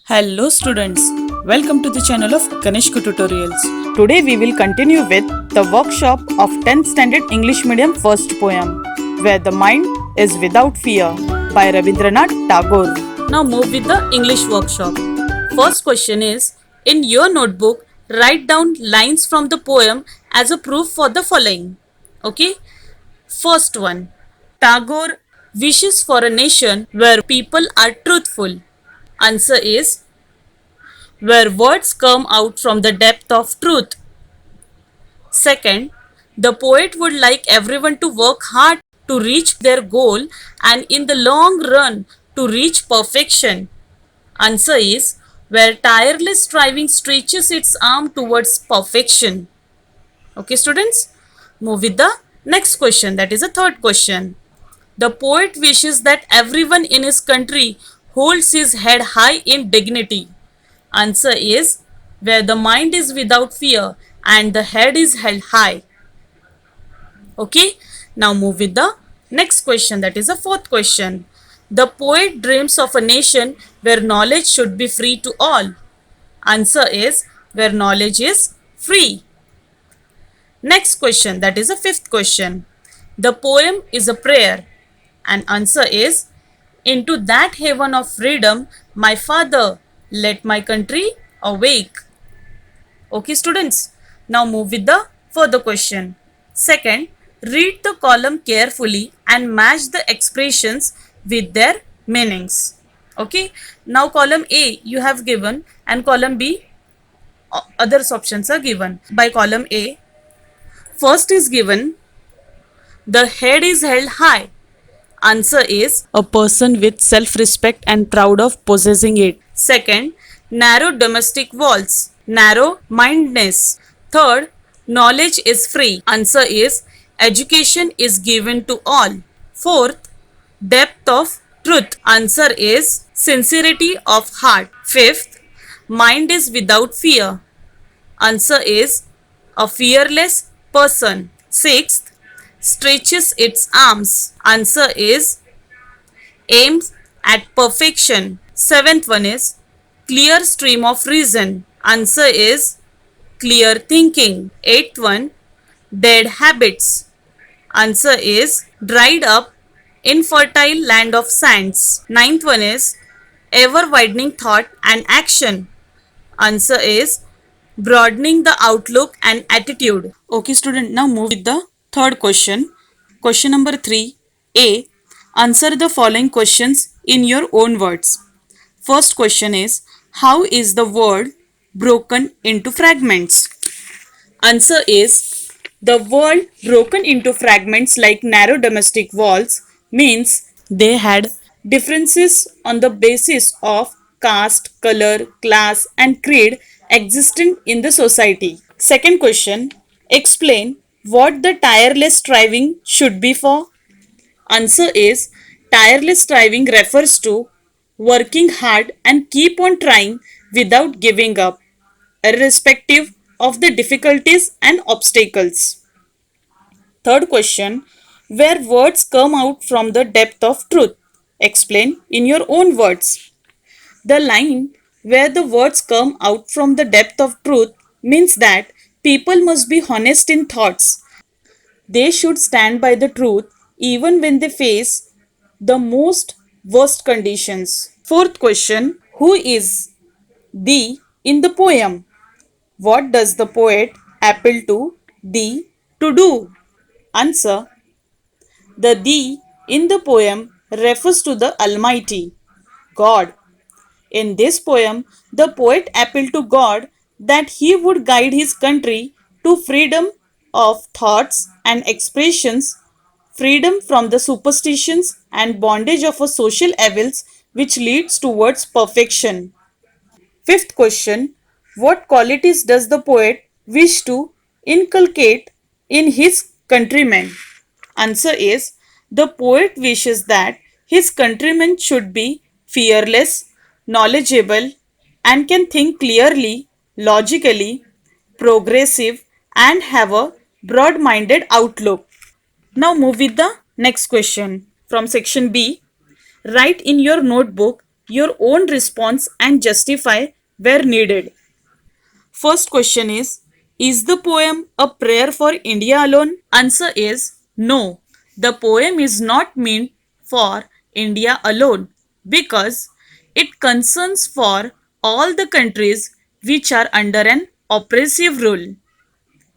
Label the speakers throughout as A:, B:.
A: Hello students, welcome to the channel of Kanishka Tutorials. Today we will continue with the workshop of 10th standard English medium first poem, Where the Mind is Without Fear by Rabindranath Tagore. Now move with the English workshop. First question is, in your notebook, write down lines from the poem as a proof for the following. Okay? First one, Tagore wishes for a nation where people are truthful. Answer is where words come out from the depth of truth. Second, the poet would like everyone to work hard to reach their goal and in the long run to reach perfection. Answer is where tireless striving stretches its arm towards perfection. Okay, students, move with the next question, that is a third question. The poet wishes that everyone in his country holds his head high in dignity. Answer is where the mind is without fear and the head is held high. Okay, now move with the next question, that is a fourth question. The poet dreams of a nation where knowledge should be free to all. Answer is where knowledge is free. Next question, that is a fifth question. The poem is a prayer and answer is into that haven of freedom, my father, let my country awake. Okay, students. Now move with the further question. Second, read the column carefully and match the expressions with their meanings. Okay. Now column A you have given and column B other options are given. By column A, first is given the head is held high. Answer is a person with self-respect and proud of possessing it. Second, narrow domestic walls, narrow mindedness. Third, knowledge is free. Answer is education is given to all. Fourth, depth of truth. Answer is sincerity of heart. Fifth, mind is without fear. Answer is a fearless person. Sixth, stretches its arms. Answer is aims at perfection. Seventh one is clear stream of reason. Answer is clear thinking. Eighth one, dead habits. Answer is dried up infertile land of sands. Ninth one is ever widening thought and action. Answer is broadening the outlook and attitude. Okay, student, now move with the third question. Question number 3. A. Answer the following questions in your own words. First question is, how is the world broken into fragments? Answer is, the world broken into fragments like narrow domestic walls means they had differences on the basis of caste, color, class, and creed existent in the society. Second question, explain what the tireless striving should be for. Answer is, tireless striving refers to working hard and keep on trying without giving up, irrespective of the difficulties and obstacles. Third question, where words come out from the depth of truth. Explain in your own words. The line where the words come out from the depth of truth means that people must be honest in thoughts. They should stand by the truth even when they face the most worst conditions. Fourth question, who is thee in the poem? What does the poet appeal to thee to do? Answer, the thee in the poem refers to the Almighty, God. In this poem, the poet appealed to God that he would guide his country to freedom of thoughts and expressions, freedom from the superstitions and bondage of a social evils which leads towards perfection. Fifth question, what qualities does the poet wish to inculcate in his countrymen? Answer is, the poet wishes that his countrymen should be fearless, knowledgeable, and can think clearly, logically, progressive, and have a broad minded outlook. Now move with the next question from section B. Write in your notebook your own response and justify where needed. First question is the poem a prayer for India alone? Answer is no. The poem is not meant for India alone because it concerns for all the countries which are under an oppressive rule.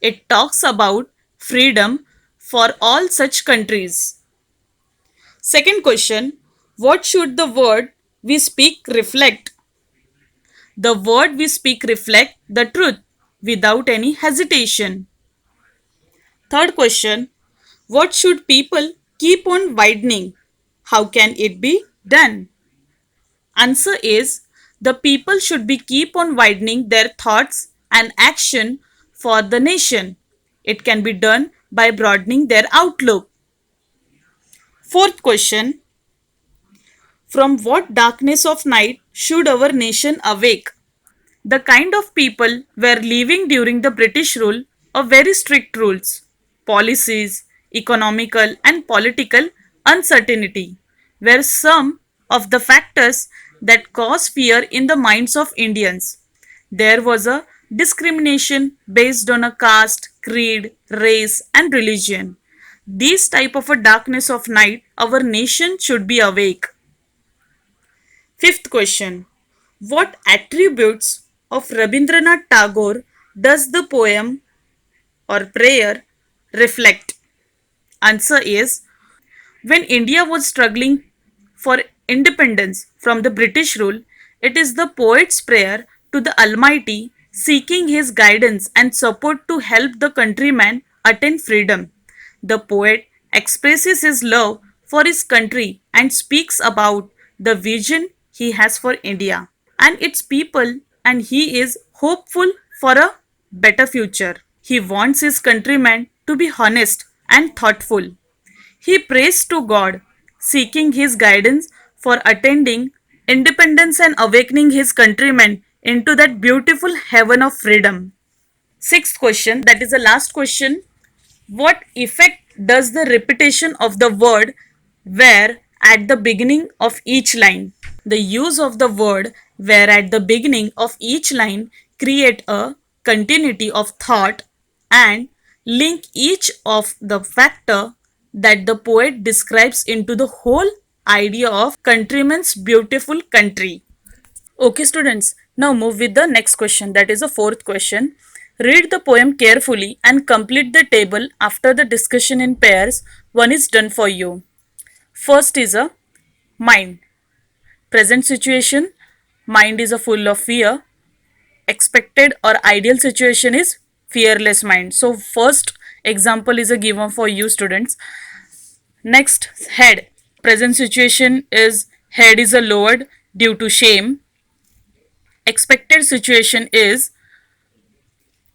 A: It talks about freedom for all such countries. Second question, what should the word we speak reflect? The word we speak reflect the truth without any hesitation. Third question, what should people keep on widening? How can it be done? Answer is the people should be keep on widening their thoughts and action for the nation. It can be done by broadening their outlook. Fourth question, from what darkness of night should our nation awake? The kind of people were living during the British rule of very strict rules, policies, economical and political uncertainty were some of the factors that cause fear in the minds of Indians. There was a discrimination based on a caste, creed, race and religion. This type of a darkness of night, our nation should be awake. Fifth question, what attributes of Rabindranath Tagore does the poem or prayer reflect? Answer is when India was struggling for independence from the British rule, it is the poet's prayer to the Almighty seeking his guidance and support to help the countryman attain freedom. The poet expresses his love for his country and speaks about the vision he has for India and its people, and he is hopeful for a better future. He wants his countrymen to be honest and thoughtful. He prays to God, seeking his guidance for attaining independence and awakening his countrymen into that beautiful heaven of freedom. Sixth question, that is the last question. What effect does the repetition of the word where at the beginning of each line? The use of the word where at the beginning of each line create a continuity of thought and link each of the factor that the poet describes into the whole idea of countryman's beautiful country. Okay, students, now move with the next question, that is the fourth question. Read the poem carefully and complete the table after the discussion in pairs. One is done for you. First is a mind. Present situation, mind is a full of fear. Expected or ideal situation is fearless mind. So first example is a given for you students. Next, head. Present situation is head is a lowered due to shame. Expected situation is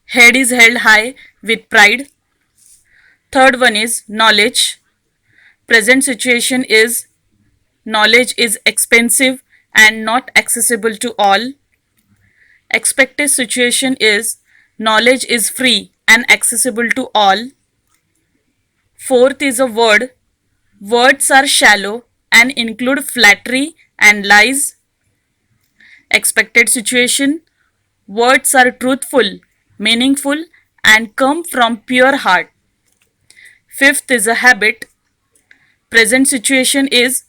A: head is held high with pride. Third one is knowledge. Present situation is knowledge is expensive and not accessible to all. Expected situation is knowledge is free and accessible to all. Fourth is a word. Words are shallow and include flattery and lies. Expected situation. Words are truthful, meaningful, and come from pure heart. Fifth is a habit. Present situation is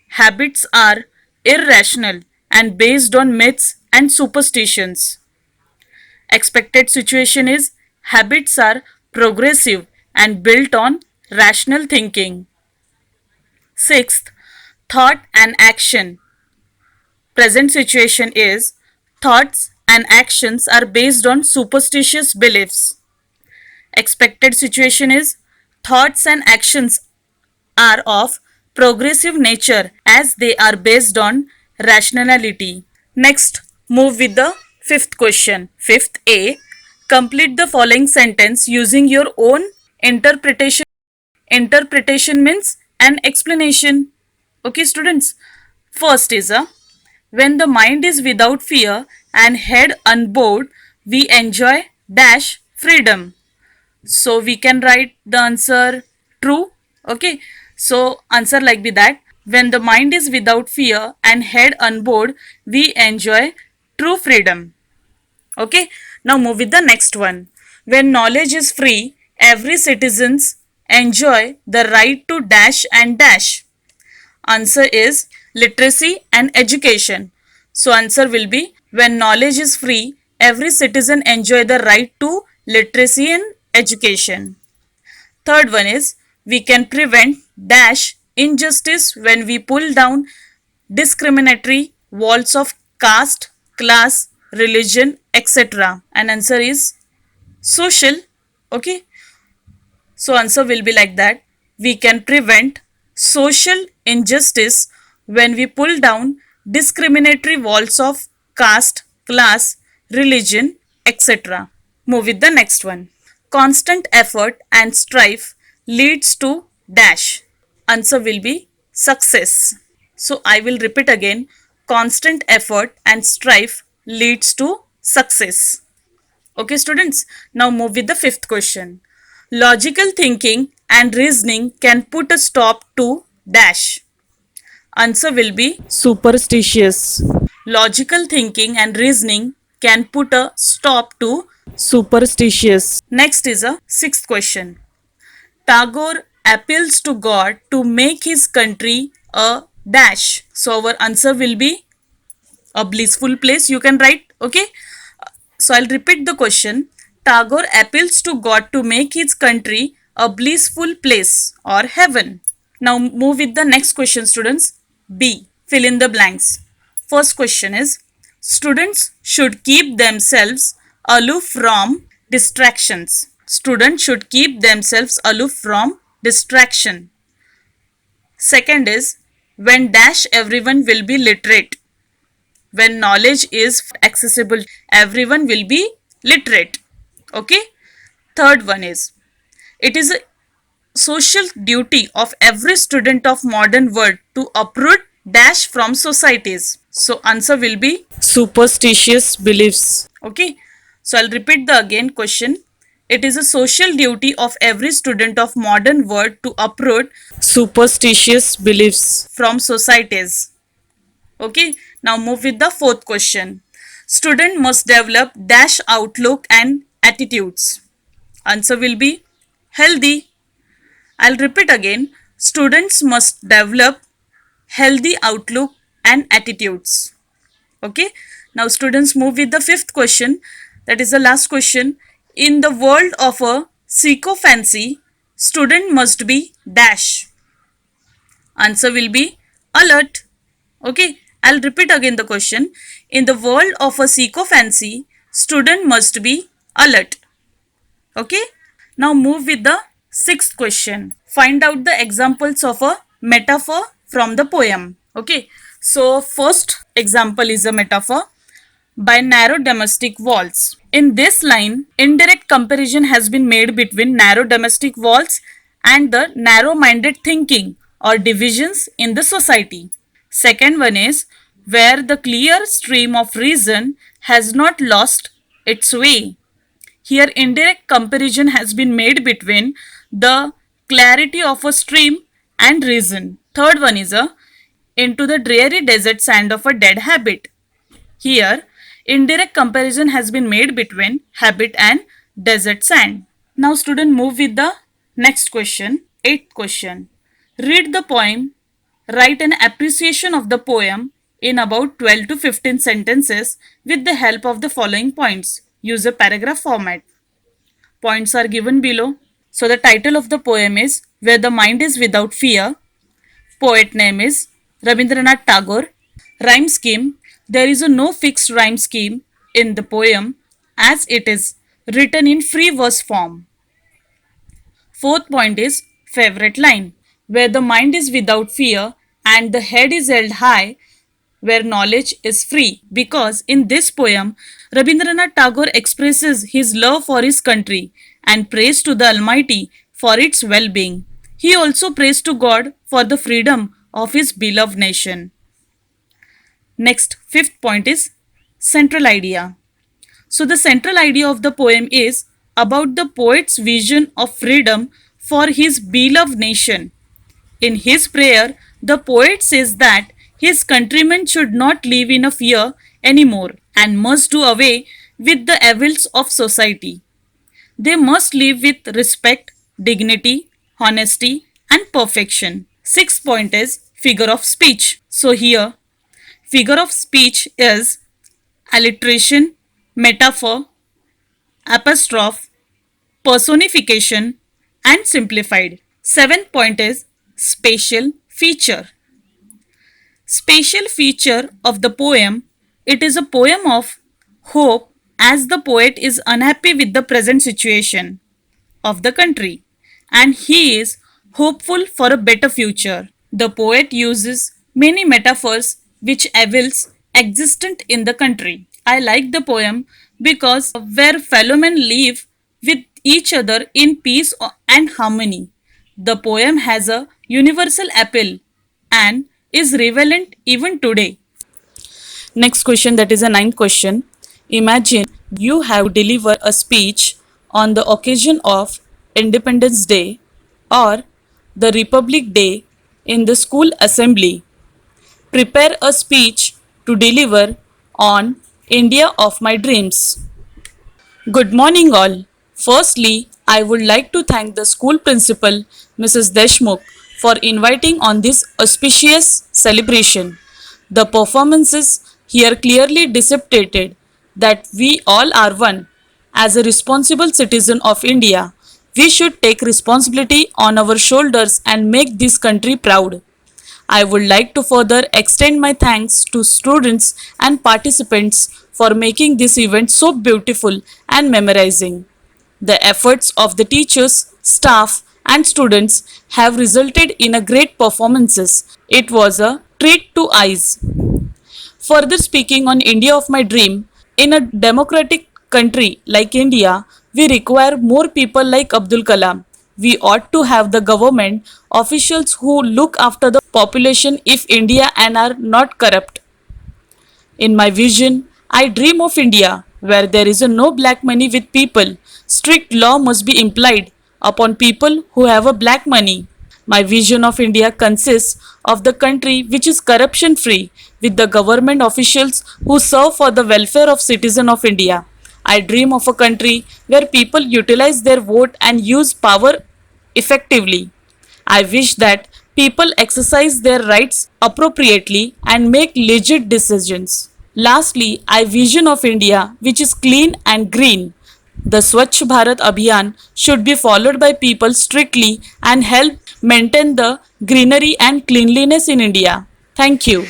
A: habits are irrational and based on myths and superstitions. Expected situation is habits are progressive and built on rational thinking. Sixth, thought and action. Present situation is thoughts and actions are based on superstitious beliefs. Expected situation is thoughts and actions are of progressive nature as they are based on rationality. Next, move with the fifth question. Fifth A, complete the following sentence using your own interpretation. Interpretation means an explanation. Okay, students. First is a when the mind is without fear and head unbowed, we enjoy dash freedom. So we can write the answer true. Okay, so answer like be that When the mind is without fear and head on board, we enjoy true freedom. Okay, now move with the next one. When knowledge is free, every citizens enjoy the right to dash and dash. Answer is literacy and education. So answer will be when knowledge is free, every citizen enjoy the right to literacy and education. Third one is we can prevent dash injustice when we pull down discriminatory walls of caste, class, religion, etc. And answer is social. Okay, so answer will be like that. We can prevent social injustice when we pull down discriminatory walls of caste, class, religion, etc. Move with the next one. Constant effort and strife leads to dash. Answer will be success. So I will repeat again. Constant effort and strife leads to success. Okay, students. Now move with the fifth question. Logical thinking and reasoning can put a stop to dash. Answer will be superstitious. Logical thinking and reasoning can put a stop to superstitious. Next is a sixth question. Tagore appeals to God to make his country a dash. So our answer will be a blissful place. You can write. Okay. So I'll repeat the question. Tagore appeals to God to make his country a blissful place or heaven. Now move with the next question, students. B. Fill in the blanks. First question is, students should keep themselves aloof from distractions. Students should keep themselves aloof from distraction. Second is, when dash everyone will be literate. When knowledge is accessible, everyone will be literate. Okay. Third one is, it is a social duty of every student of modern world to uproot dash from societies. So answer will be superstitious beliefs. Okay. So I'll repeat the again question. It is a social duty of every student of modern world to uproot superstitious beliefs from societies. Okay. Now move with the fourth question. Student must develop dash outlook and attitudes. Answer will be healthy. I'll repeat again. Students must develop healthy outlook and attitudes. Okay. Now students move with the fifth question. That is the last question. In the world of a sycophancy, student must be dash. Answer will be alert. Okay. I'll repeat again the question. In the world of a sycophancy, student must be alert. Okay. Now move with the sixth question. Find out the examples of a metaphor from the poem. Okay. So first example is a metaphor by narrow domestic walls. In this line, indirect comparison has been made between narrow domestic walls and the narrow-minded thinking or divisions in the society. Second one is where the clear stream of reason has not lost its way. Here indirect comparison has been made between the clarity of a stream and reason. Third one is a into the dreary desert sand of a dead habit. Here indirect comparison has been made between habit and desert sand. Now student move with the next question, eighth question. Read the poem, write an appreciation of the poem in about 12 to 15 sentences with the help of the following points. Use a paragraph format. Points are given below. So the title of the poem is Where the Mind is Without Fear. Poet name is Rabindranath Tagore. Rhyme scheme. There is no fixed rhyme scheme in the poem as it is written in free verse form. Fourth point is favorite line. Where the mind is without fear and the head is held high, where knowledge is free. Because in this poem, Rabindranath Tagore expresses his love for his country and prays to the Almighty for its well-being. He also prays to God for the freedom of his beloved nation. Next, fifth point is central idea. So the central idea of the poem is about the poet's vision of freedom for his beloved nation. In his prayer, The poet says that his countrymen should not live in a fear anymore and must do away with the evils of society. They must live with respect, dignity, honesty, and perfection. Sixth point is figure of speech. So here, figure of speech is alliteration, metaphor, apostrophe, personification, and simplified. Seventh point is spatial feature. Spatial feature of the poem, it is a poem of hope as the poet is unhappy with the present situation of the country and he is hopeful for a better future. The poet uses many metaphors which evils existent in the country. I like the poem because where fellow men live with each other in peace and harmony. The poem has a universal appeal and is relevant even today. Next question, that is a ninth question. Imagine you have to deliver a speech on the occasion of Independence Day or the Republic Day in the school assembly. Prepare a speech to deliver on India of my dreams. Good morning, all. Firstly, I would like to thank the school principal, Mrs. Deshmukh, for inviting on this auspicious celebration. The performances here clearly depicted that we all are one. As a responsible citizen of India, we should take responsibility on our shoulders and make this country proud. I would like to further extend my thanks to students and participants for making this event so beautiful and memorizing. The efforts of the teachers, staff, and students have resulted in a great performances. It was a treat to eyes. Further speaking on India of my dream, in a democratic country like India, we require more people like Abdul Kalam. We ought to have the government officials who look after the population if India and are not corrupt. In my vision, I dream of India where there is no black money with people. Strict law must be implied upon people who have a black money. My vision of India consists of the country which is corruption free with the government officials who serve for the welfare of citizens of India. I dream of a country where people utilize their vote and use power effectively. I wish that people exercise their rights appropriately and make legit decisions. Lastly, I vision of India which is clean and green. The Swachh Bharat Abhiyan should be followed by people strictly and help maintain the greenery and cleanliness in India. Thank you.